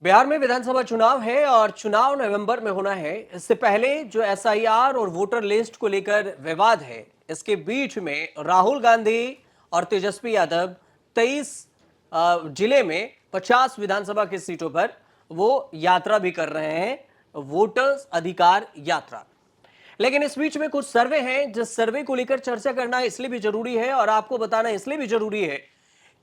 बिहार में विधानसभा चुनाव है और चुनाव नवंबर में होना है। इससे पहले जो एसआईआर और वोटर लिस्ट को लेकर विवाद है, इसके बीच में राहुल गांधी और तेजस्वी यादव 23 जिले में 50 विधानसभा की सीटों पर वो यात्रा भी कर रहे हैं, वोटर्स अधिकार यात्रा। लेकिन इस बीच में कुछ सर्वे हैं, जिस सर्वे को लेकर चर्चा करना इसलिए भी जरूरी है और आपको बताना इसलिए भी जरूरी है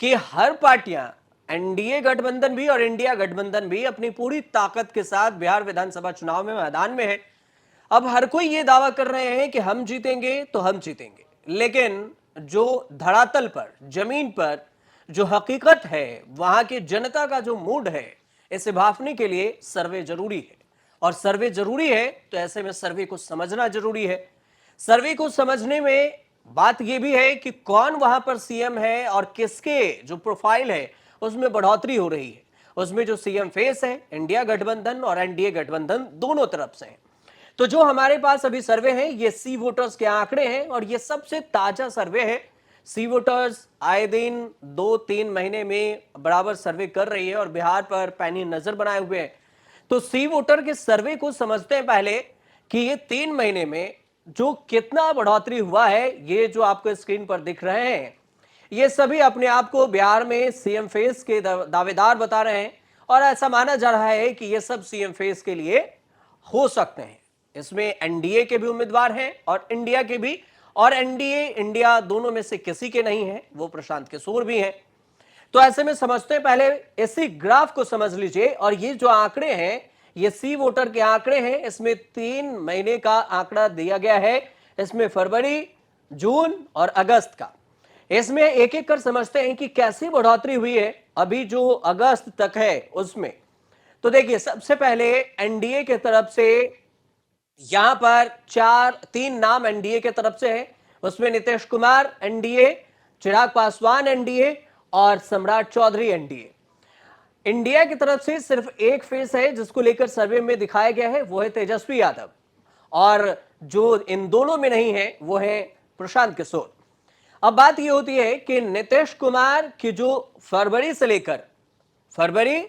कि हर पार्टियां, एनडीए गठबंधन भी और इंडिया गठबंधन भी अपनी पूरी ताकत के साथ बिहार विधानसभा चुनाव में मैदान में है। अब हर कोई यह दावा कर रहे हैं कि हम जीतेंगे तो हम जीतेंगे, लेकिन जो धरातल पर, जमीन पर जो हकीकत है, वहां की जनता का जो मूड है, इसे भांपने के लिए सर्वे जरूरी है। और सर्वे जरूरी है तो ऐसे में सर्वे को समझना जरूरी है। सर्वे को समझने में बात यह भी है कि कौन वहां पर सीएम है और किसके जो प्रोफाइल है उसमें बढ़ोतरी हो रही है। उसमें जो सीएम फेस है, इंडिया गठबंधन और एनडीए गठबंधन दोनों तरफ से है। तो जो हमारे पास अभी सर्वे है, ये सी वोटर्स के आंकड़े हैं और ये सबसे ताजा सर्वे है। सी वोटर्स आए दिन 2-3 महीने में बराबर सर्वे कर रही है और बिहार पर पैनी नजर बनाए हुए है। तो सी वोटर के सर्वे को समझते हैं पहले कि ये 3 महीने में जो कितना बढ़ोतरी हुआ है। ये जो आपको स्क्रीन पर दिख रहे हैं, ये सभी अपने आप को बिहार में सीएम फेस के दावेदार बता रहे हैं और ऐसा माना जा रहा है कि ये सब सीएम फेस के लिए हो सकते हैं। इसमें एनडीए के भी उम्मीदवार हैं और इंडिया के भी, और एनडीए इंडिया दोनों में से किसी के नहीं है, वो प्रशांत किशोर भी हैं। तो ऐसे में समझते हैं पहले इसी ग्राफ को समझ लीजिए। और ये जो आंकड़े हैं, ये सी वोटर के आंकड़े हैं। इसमें 3 महीने का आंकड़ा दिया गया है, इसमें फरवरी, जून और अगस्त का। इसमें एक एक कर समझते हैं कि कैसी बढ़ोतरी हुई है अभी जो अगस्त तक है उसमें। तो देखिए, सबसे पहले एनडीए के तरफ से यहां पर 3 नाम एनडीए के तरफ से है। उसमें नीतीश कुमार एनडीए, चिराग पासवान एनडीए और सम्राट चौधरी एनडीए। इंडिया की तरफ से सिर्फ एक फेस है जिसको लेकर सर्वे में दिखाया गया है, वो है तेजस्वी यादव। और जो इन दोनों में नहीं है वो है प्रशांत किशोर। अब बात यह होती है कि नीतीश कुमार की जो फरवरी से लेकर फरवरी,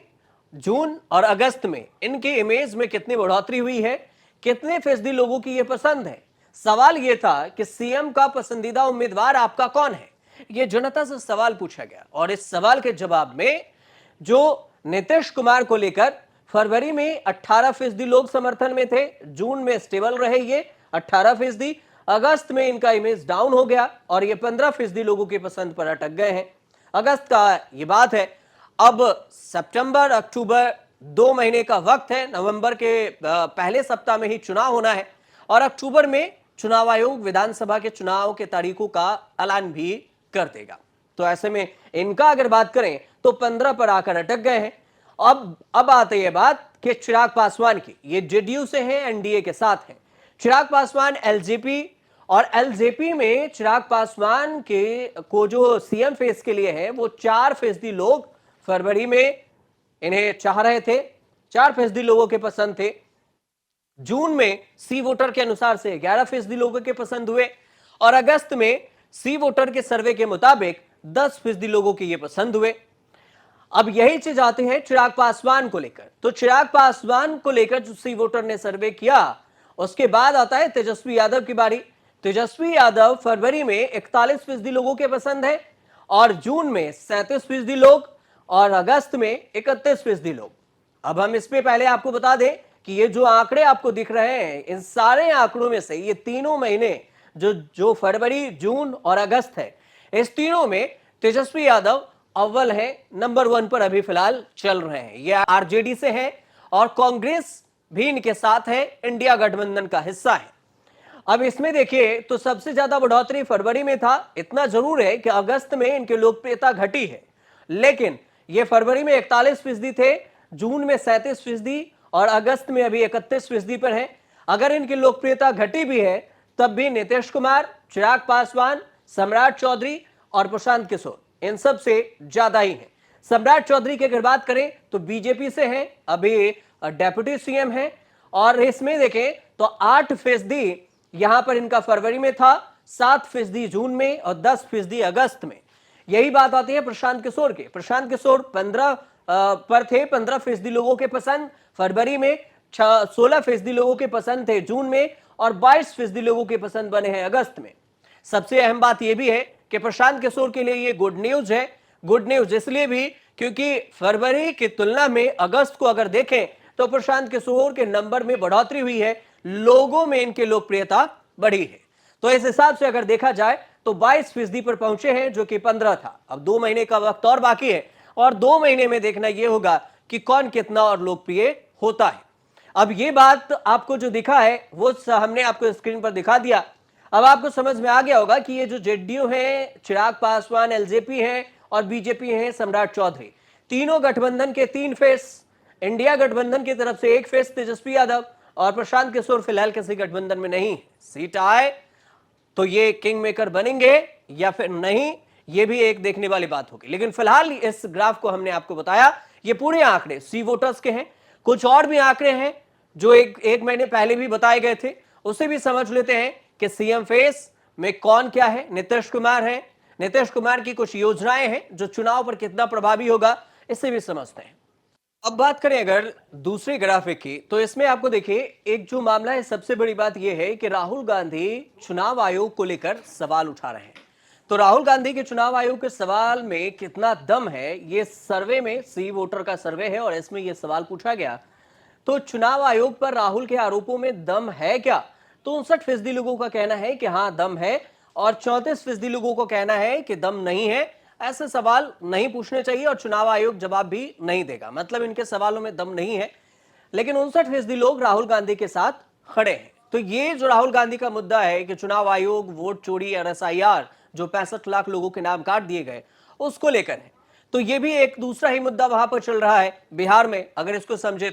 जून और अगस्त में इनकी इमेज में कितनी बढ़ोतरी हुई है, कितने फीसदी लोगों की यह पसंद है। सवाल यह था कि सीएम का पसंदीदा उम्मीदवार आपका कौन है, यह जनता से सवाल पूछा गया। और इस सवाल के जवाब में जो नीतीश कुमार को लेकर फरवरी में 18% लोग समर्थन में थे, जून में स्टेबल रहे ये 18%, अगस्त में इनका इमेज डाउन हो गया और ये 15% लोगों की पसंद पर अटक गए हैं। अगस्त का ये बात है। अब सितंबर, अक्टूबर 2 महीने का वक्त है। नवंबर के पहले सप्ताह में ही चुनाव होना है और अक्टूबर में चुनाव आयोग विधानसभा के चुनाव के तारीखों का ऐलान भी कर देगा। तो ऐसे में इनका अगर बात करें तो 15 पर आकर अटक गए हैं। अब आते ये बात कि चिराग पासवान की, ये जेडीयू से हैं, एनडीए के साथ हैं। चिराग पासवान एलजेपी, और एलजेपी में चिराग पासवान के को जो सीएम फेस के लिए है वो 4% लोग फरवरी में इन्हें चाह रहे थे, 4% लोगों के पसंद थे। जून में सी वोटर के अनुसार से 11% लोगों के पसंद हुए और अगस्त में सी वोटर के सर्वे के मुताबिक 10% लोगों के ये पसंद हुए। अब यही चीज आती है चिराग पासवान को लेकर। तो चिराग पासवान को लेकर जो सी वोटर ने सर्वे किया, उसके बाद आता है तेजस्वी यादव की बारी। तेजस्वी यादव फरवरी में 41% लोगों के पसंद है और जून में 37% लोग और अगस्त में 31% लोग। अब हम इस पे पहले आपको बता दें कि ये जो आंकड़े आपको दिख रहे हैं, इन सारे आंकड़ों में से ये तीनों महीने जो फरवरी, जून और अगस्त है, इस तीनों में तेजस्वी यादव अव्वल है, नंबर 1 पर अभी फिलहाल चल रहे हैं। ये आरजेडी से है और कांग्रेस भी इनके साथ है, इंडिया गठबंधन का हिस्सा है। अब इसमें देखिए तो सबसे ज्यादा बढ़ोतरी फरवरी में था। इतना जरूर है कि अगस्त में इनकी लोकप्रियता घटी है, लेकिन ये फरवरी में 41% थे, जून में 37% और अगस्त में अभी 31% पर है। अगर इनकी लोकप्रियता घटी भी है तब भी नीतीश कुमार, चिराग पासवान, सम्राट चौधरी और प्रशांत किशोर इन सब से ज्यादा ही है। सम्राट चौधरी की अगर बात करें तो बीजेपी से हैं, अभी डेप्यूटी सीएम है और इसमें देखें तो 8% यहां पर इनका फरवरी में था, 7% जून में और 10% अगस्त में। यही बात आती है प्रशांत किशोर के। प्रशांत किशोर पर थे, 15% लोगों के पसंद, फरवरी में 16% लोगों के पसंद थे जून में, और 22% लोगों के पसंद बने हैं अगस्त में। सबसे अहम बात यह भी है कि प्रशांत किशोर के लिए यह गुड न्यूज है। गुड न्यूज इसलिए भी क्योंकि फरवरी की तुलना में अगस्त को अगर देखें तो प्रशांत किशोर के नंबर में बढ़ोतरी हुई है, लोगों में इनकी लोकप्रियता बढ़ी है। तो इस हिसाब से अगर देखा जाए तो 22% पर पहुंचे हैं, जो कि 15 था। अब 2 महीने का वक्त और बाकी है, और 2 महीने में देखना यह होगा कि कौन कितना और लोकप्रिय होता है। अब यह बात आपको जो दिखा है वो हमने आपको स्क्रीन पर दिखा दिया। अब आपको समझ में आ गया होगा कि ये जो जेडीयू है, चिराग पासवान, एलजेपी है और बीजेपी है, सम्राट चौधरी, तीनों गठबंधन के 3 फेस, इंडिया गठबंधन की तरफ से 1 फेस तेजस्वी यादव, और प्रशांत किशोर फिलहाल किसी गठबंधन में नहीं। सीट आए तो ये किंग मेकर बनेंगे या फिर नहीं, ये भी एक देखने वाली बात होगी। लेकिन फिलहाल इस ग्राफ को हमने आपको बताया, ये पूरे आंकड़े सी वोटर्स के हैं। कुछ और भी आंकड़े हैं जो एक महीने पहले भी बताए गए थे, उसे भी समझ लेते हैं कि सीएम फेस में कौन क्या है। नीतीश कुमार है, नीतीश कुमार की कुछ योजनाएं हैं जो चुनाव पर कितना प्रभावी होगा, इसे भी समझते हैं। अब बात करें अगर दूसरे ग्राफिक की, तो इसमें आपको देखिए एक जो मामला है, सबसे बड़ी बात यह है कि राहुल गांधी चुनाव आयोग को लेकर सवाल उठा रहे हैं। तो राहुल गांधी के चुनाव आयोग के सवाल में कितना दम है, ये सर्वे में, सी वोटर का सर्वे है और इसमें यह सवाल पूछा गया। तो चुनाव आयोग पर राहुल के आरोपों में दम है क्या? तो 59% लोगों का कहना है कि हां दम है, और 34% लोगों को कहना है कि दम नहीं है। ऐसे सवाल नहीं पूछने चाहिए और चुनाव आयोग जवाब भी नहीं देगा, मतलब इनके सवालों में दम नहीं है। लेकिन 59% लोग राहुल गांधी के साथ खड़े हैं। तो ये जो राहुल गांधी का मुद्दा है कि चुनाव आयोग वोट चोरी और एसआईआर, जो 65 लाख लोगों के नाम काट दिए गए, उसको लेकर है। तो ये भी एक दूसरा ही मुद्दा वहां पर चल रहा है बिहार में, अगर इसको समझे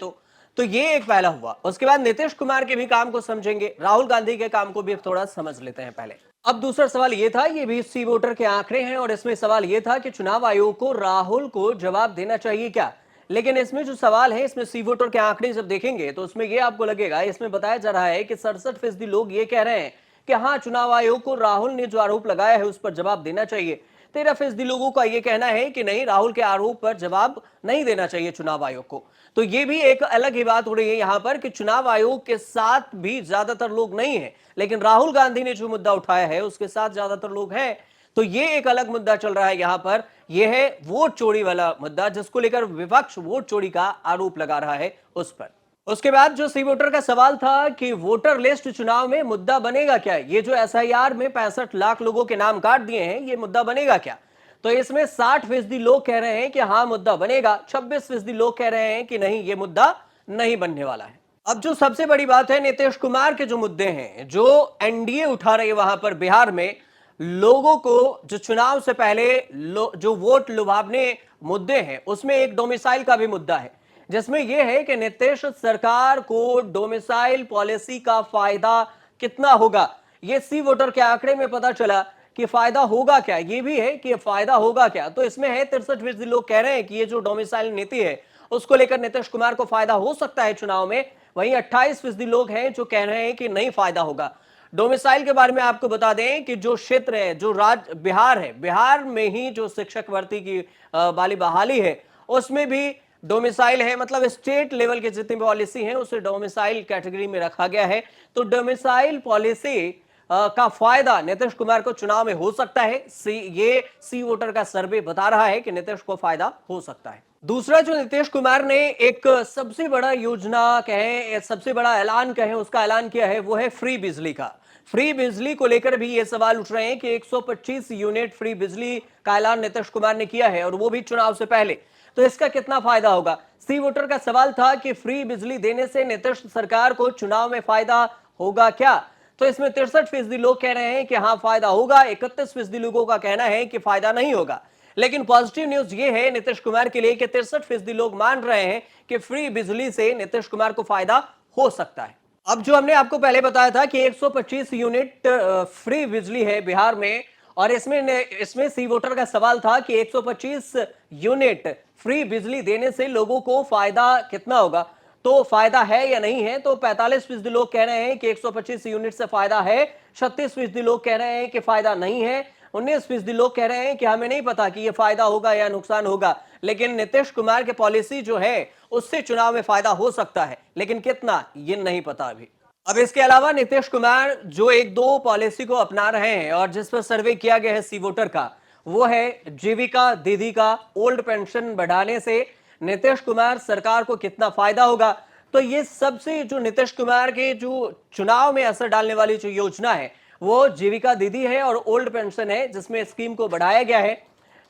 तो ये एक पहला हुआ। उसके बाद नीतीश कुमार के भी काम को समझेंगे, राहुल गांधी के काम को भी थोड़ा समझ लेते हैं पहले। अब दूसरा सवाल ये था, ये भी सी वोटर के आंकड़े हैं, और इसमें सवाल ये था कि चुनाव आयोग को राहुल को जवाब देना चाहिए क्या। लेकिन इसमें जो सवाल है, इसमें सी वोटर के आंकड़े जब देखेंगे तो उसमें ये आपको लगेगा, इसमें बताया जा रहा है कि 67% लोग ये कह रहे हैं कि हाँ, चुनाव आयोग को राहुल ने जो आरोप लगाया है उस पर जवाब देना चाहिए। 13% लोगों का यह कहना है कि नहीं, राहुल के आरोप पर जवाब नहीं देना चाहिए चुनाव आयोग को। तो यह भी एक अलग ही बात हो रही है यहां पर कि चुनाव आयोग के साथ भी ज्यादातर लोग नहीं है, लेकिन राहुल गांधी ने जो मुद्दा उठाया है उसके साथ ज्यादातर लोग हैं। तो यह एक अलग मुद्दा चल रहा है यहां पर, यह है वोट चोरी वाला मुद्दा, जिसको लेकर विपक्ष वोट चोरी का आरोप लगा रहा है उस पर। उसके बाद जो सी वोटर का सवाल था कि वोटर लिस्ट चुनाव में मुद्दा बनेगा क्या, ये जो एसआईआर में 65 लाख लोगों के नाम काट दिए हैं, ये मुद्दा बनेगा क्या। तो इसमें 60% लोग कह रहे हैं कि हाँ मुद्दा बनेगा, 26% लोग कह रहे हैं कि नहीं, ये मुद्दा नहीं बनने वाला है। अब जो सबसे बड़ी बात है, नीतीश कुमार के जो मुद्दे हैं, जो एनडीए उठा रही है वहां पर बिहार में, लोगों को जो चुनाव से पहले जो वोट लुभावने मुद्दे हैं, उसमें एक डोमिसाइल का भी मुद्दा है, जिसमें यह है कि नीतीश सरकार को डोमिसाइल पॉलिसी का फायदा कितना होगा। यह सी वोटर के आंकड़े में पता चला कि फायदा होगा क्या, यह भी है कि फायदा होगा क्या। तो इसमें है 63% लोग कह रहे हैं कि ये जो डोमिसाइल नीति है उसको लेकर नीतीश कुमार को फायदा हो सकता है चुनाव में। वहीं 28% लोग हैं जो कह रहे हैं कि नहीं फायदा होगा। डोमिसाइल के बारे में आपको बता दें कि जो क्षेत्र है, जो राज्य बिहार है, बिहार में ही जो शिक्षक भर्ती की वाली बहाली है, उसमें भी डोमिसाइल है, मतलब स्टेट लेवल की जितनी पॉलिसी है उसे डोमिसाइल कैटेगरी में रखा गया है। तो डोमिसाइल पॉलिसी का फायदा नीतीश कुमार को चुनाव में हो सकता है। ये सी वोटर का सर्वे बता रहा है कि नीतीश को फायदा हो सकता है। दूसरा, जो नीतीश कुमार ने एक सबसे बड़ा योजना कहें, सबसे बड़ा ऐलान कहें, उसका ऐलान किया है, वो है फ्री बिजली का। फ्री बिजली को लेकर भी ये सवाल उठ रहे हैं कि 125 यूनिट फ्री बिजली का ऐलान नीतीश कुमार ने किया है, और वो भी चुनाव से पहले। तो इसका कितना फायदा होगा। सी वोटर का सवाल था कि फ्री बिजली देने से नीतीश सरकार को चुनाव में फायदा होगा क्या। तो इसमें 63% लोग कह रहे हैं कि हाँ फायदा होगा, 31% लोगों का कहना है कि फायदा नहीं होगा। लेकिन पॉजिटिव न्यूज ये है नीतीश कुमार के लिए कि 63% लोग मान रहे हैं कि फ्री बिजली से नीतीश कुमार को फायदा हो सकता है। अब जो हमने आपको पहले बताया था कि 125 यूनिट फ्री बिजली है बिहार में, और इसमें सी वोटर का सवाल था कि 125 यूनिट फ्री बिजली देने से लोगों को फायदा कितना होगा। तो फायदा है या नहीं है। तो 45% लोग कह रहे हैं कि 125 यूनिट से फायदा है, 36% लोग कह रहे हैं कि फायदा नहीं है, 19% लोग कह रहे हैं कि हमें नहीं पता कि ये फायदा होगा या नुकसान होगा, लेकिन नीतीश कुमार के पॉलिसी जो है उससे चुनाव में फायदा हो सकता है, लेकिन कितना ये नहीं पता अभी। अब इसके अलावा नीतीश कुमार जो एक दो पॉलिसी को अपना रहे हैं और जिस पर सर्वे किया गया है सी वोटर का, वो है जीविका दीदी का। ओल्ड पेंशन बढ़ाने से नीतीश कुमार सरकार को कितना फायदा होगा, तो ये सबसे जो नीतीश कुमार के जो चुनाव में असर डालने वाली जो योजना है वो जीविका दीदी है और ओल्ड पेंशन है, जिसमें स्कीम को बढ़ाया गया है।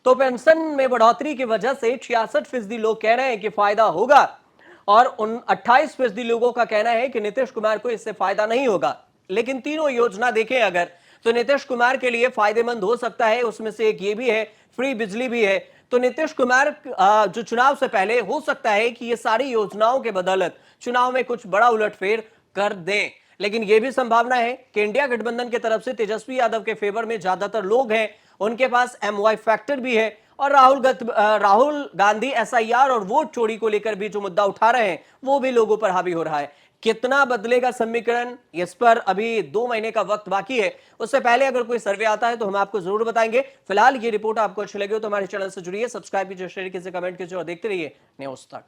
तो पेंशन में बढ़ोतरी की वजह से 66% लोग कह रहे हैं कि फायदा होगा और उन 28% लोगों का कहना है कि नीतीश कुमार को इससे फायदा नहीं होगा। लेकिन तीनों योजना देखें अगर, तो नीतीश कुमार के लिए फायदेमंद हो सकता है। उसमें से एक ये भी है, फ्री बिजली भी है। तो नीतीश कुमार जो चुनाव से पहले हो सकता है कि ये सारी योजनाओं के बदौलत चुनाव में कुछ बड़ा उलटफेर कर दें। लेकिन यह भी संभावना है कि इंडिया गठबंधन की तरफ से तेजस्वी यादव के फेवर में ज्यादातर लोग हैं, उनके पास एमवाई फैक्टर भी है और राहुल गांधी एसआईआर और वोट चोरी को लेकर भी जो मुद्दा उठा रहे हैं वो भी लोगों पर हावी हो रहा है। कितना बदलेगा समीकरण, इस पर अभी 2 महीने का वक्त बाकी है। उससे पहले अगर कोई सर्वे आता है तो हम आपको जरूर बताएंगे। फिलहाल ये रिपोर्ट आपको अच्छी लगी हो तो हमारे चैनल से जुड़िए, सब्सक्राइब कीजिए, शेयर कीजिए, कमेंट कीजिए और देखते रहिए न्यूज़ तक।